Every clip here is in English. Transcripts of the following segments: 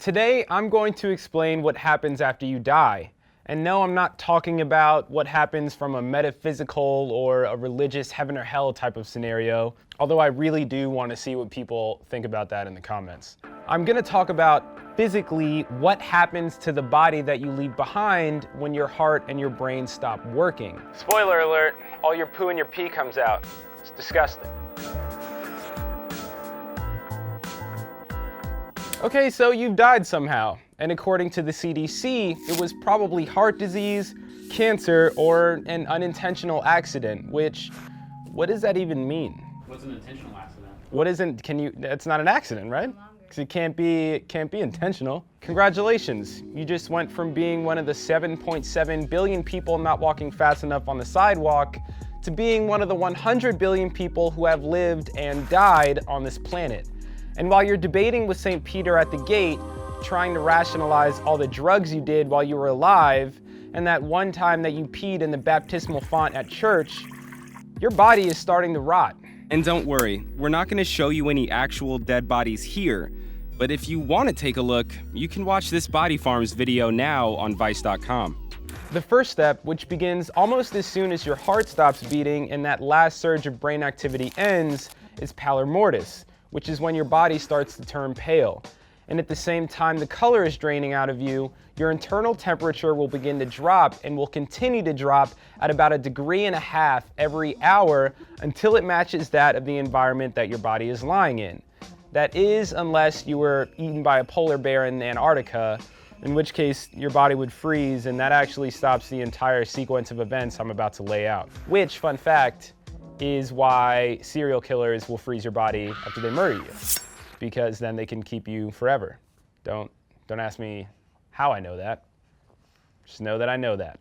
Today, I'm going to explain what happens after you die. And no, I'm not talking about what happens from a metaphysical or a religious heaven or hell type of scenario, although I really do want to see what people think about that in the comments. I'm going to talk about physically what happens to the body that you leave behind when your heart and your brain stop working. Spoiler alert, all your poo and your pee comes out. It's disgusting. Okay, so you've died somehow, and according to the CDC, it was probably heart disease, cancer, or an unintentional accident, which, what does that even mean? What's an intentional accident? It's not an accident, right? Because it can't be intentional. Congratulations, you just went from being one of the 7.7 billion people not walking fast enough on the sidewalk to being one of the 100 billion people who have lived and died on this planet. And while you're debating with St. Peter at the gate, trying to rationalize all the drugs you did while you were alive, and that one time that you peed in the baptismal font at church, your body is starting to rot. And don't worry, we're not going to show you any actual dead bodies here, but if you want to take a look, you can watch this Body Farms video now on Vice.com. The first step, which begins almost as soon as your heart stops beating and that last surge of brain activity ends, is pallor mortis, which is when your body starts to turn pale. And at the same time the color is draining out of you, your internal temperature will begin to drop and will continue to drop at about 1.5 degrees every hour until it matches that of the environment that your body is lying in. That is, unless you were eaten by a polar bear in Antarctica, in which case your body would freeze, and that actually stops the entire sequence of events I'm about to lay out. Which, fun fact, is why serial killers will freeze your body after they murder you, because then they can keep you forever. Don't ask me how I know that. Just know that I know that.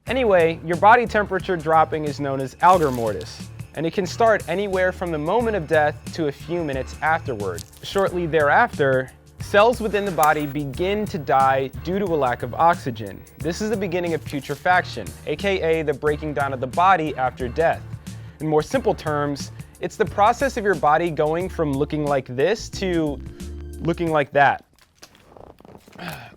Anyway, your body temperature dropping is known as rigor mortis, and it can start anywhere from the moment of death to a few minutes afterward. Shortly thereafter, cells within the body begin to die due to a lack of oxygen. This is the beginning of putrefaction, aka the breaking down of the body after death. In more simple terms, it's the process of your body going from looking like this to looking like that.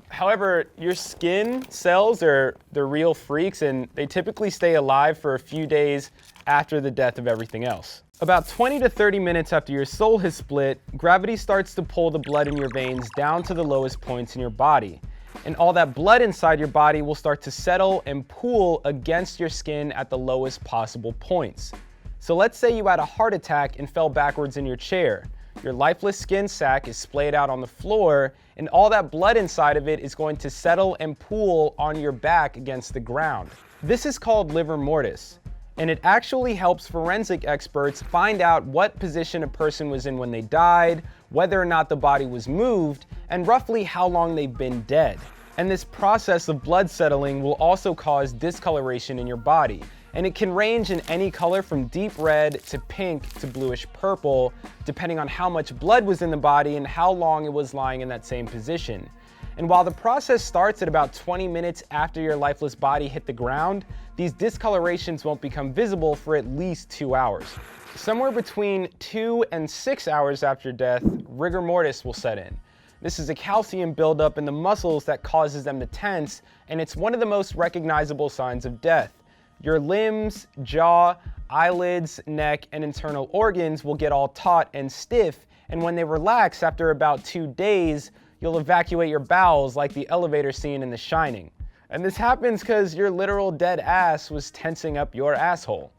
However, your skin cells are the real freaks, and they typically stay alive for a few days after the death of everything else. About 20 to 30 minutes after your soul has split, gravity starts to pull the blood in your veins down to the lowest points in your body. And all that blood inside your body will start to settle and pool against your skin at the lowest possible points. So let's say you had a heart attack and fell backwards in your chair. Your lifeless skin sac is splayed out on the floor, and all that blood inside of it is going to settle and pool on your back against the ground. This is called rigor mortis, and it actually helps forensic experts find out what position a person was in when they died, whether or not the body was moved, and roughly how long they've been dead. And this process of blood settling will also cause discoloration in your body. And it can range in any color from deep red to pink to bluish purple, depending on how much blood was in the body and how long it was lying in that same position. And while the process starts at about 20 minutes after your lifeless body hit the ground, these discolorations won't become visible for at least 2 hours. Somewhere between 2 and 6 hours after death, rigor mortis will set in. This is a calcium buildup in the muscles that causes them to tense, and it's one of the most recognizable signs of death. Your limbs, jaw, eyelids, neck, and internal organs will get all taut and stiff, and when they relax after about 2 days, you'll evacuate your bowels like the elevator scene in The Shining. And this happens because your literal dead ass was tensing up your asshole.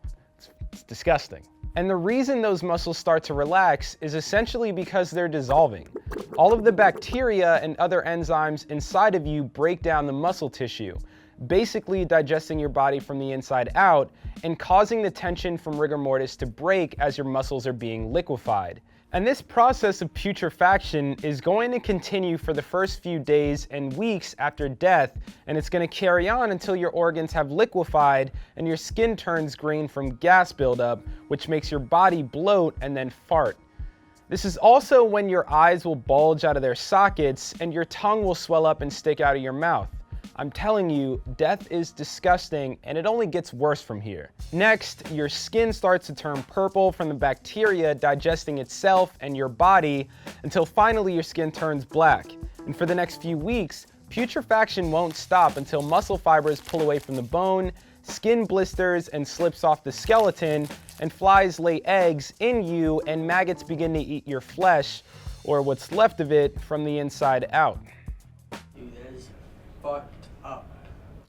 It's disgusting. And the reason those muscles start to relax is essentially because they're dissolving. All of the bacteria and other enzymes inside of you break down the muscle tissue, basically digesting your body from the inside out and causing the tension from rigor mortis to break as your muscles are being liquefied. And this process of putrefaction is going to continue for the first few days and weeks after death, and it's going to carry on until your organs have liquefied and your skin turns green from gas buildup, which makes your body bloat and then fart. This is also when your eyes will bulge out of their sockets and your tongue will swell up and stick out of your mouth. I'm telling you, death is disgusting and it only gets worse from here. Next, your skin starts to turn purple from the bacteria digesting itself and your body until finally your skin turns black. And for the next few weeks, putrefaction won't stop until muscle fibers pull away from the bone, skin blisters and slips off the skeleton, and flies lay eggs in you and maggots begin to eat your flesh, or what's left of it, from the inside out. Dude, that is fucked up.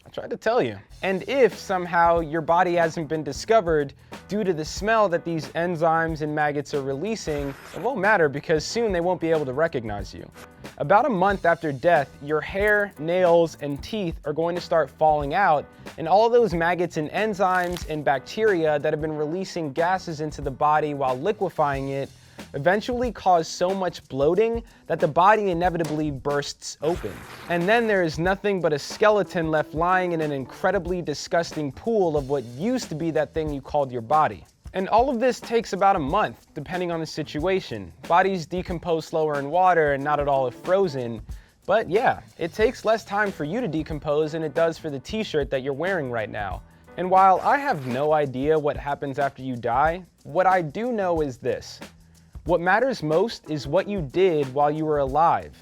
I tried to tell you. And if somehow your body hasn't been discovered due to the smell that these enzymes and maggots are releasing, it won't matter because soon they won't be able to recognize you. About a month after death, your hair, nails, and teeth are going to start falling out, and all those maggots and enzymes and bacteria that have been releasing gases into the body while liquefying it eventually cause so much bloating that the body inevitably bursts open. And then there is nothing but a skeleton left lying in an incredibly disgusting pool of what used to be that thing you called your body. And all of this takes about a month, depending on the situation. Bodies decompose slower in water and not at all if frozen. But yeah, it takes less time for you to decompose than it does for the t-shirt that you're wearing right now. And while I have no idea what happens after you die, what I do know is this. What matters most is what you did while you were alive.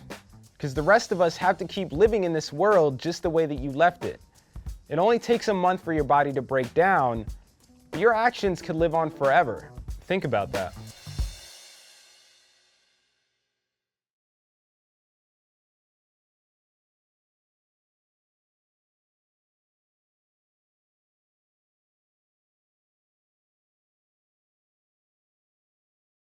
Because the rest of us have to keep living in this world just the way that you left it. It only takes a month for your body to break down, but your actions could live on forever. Think about that.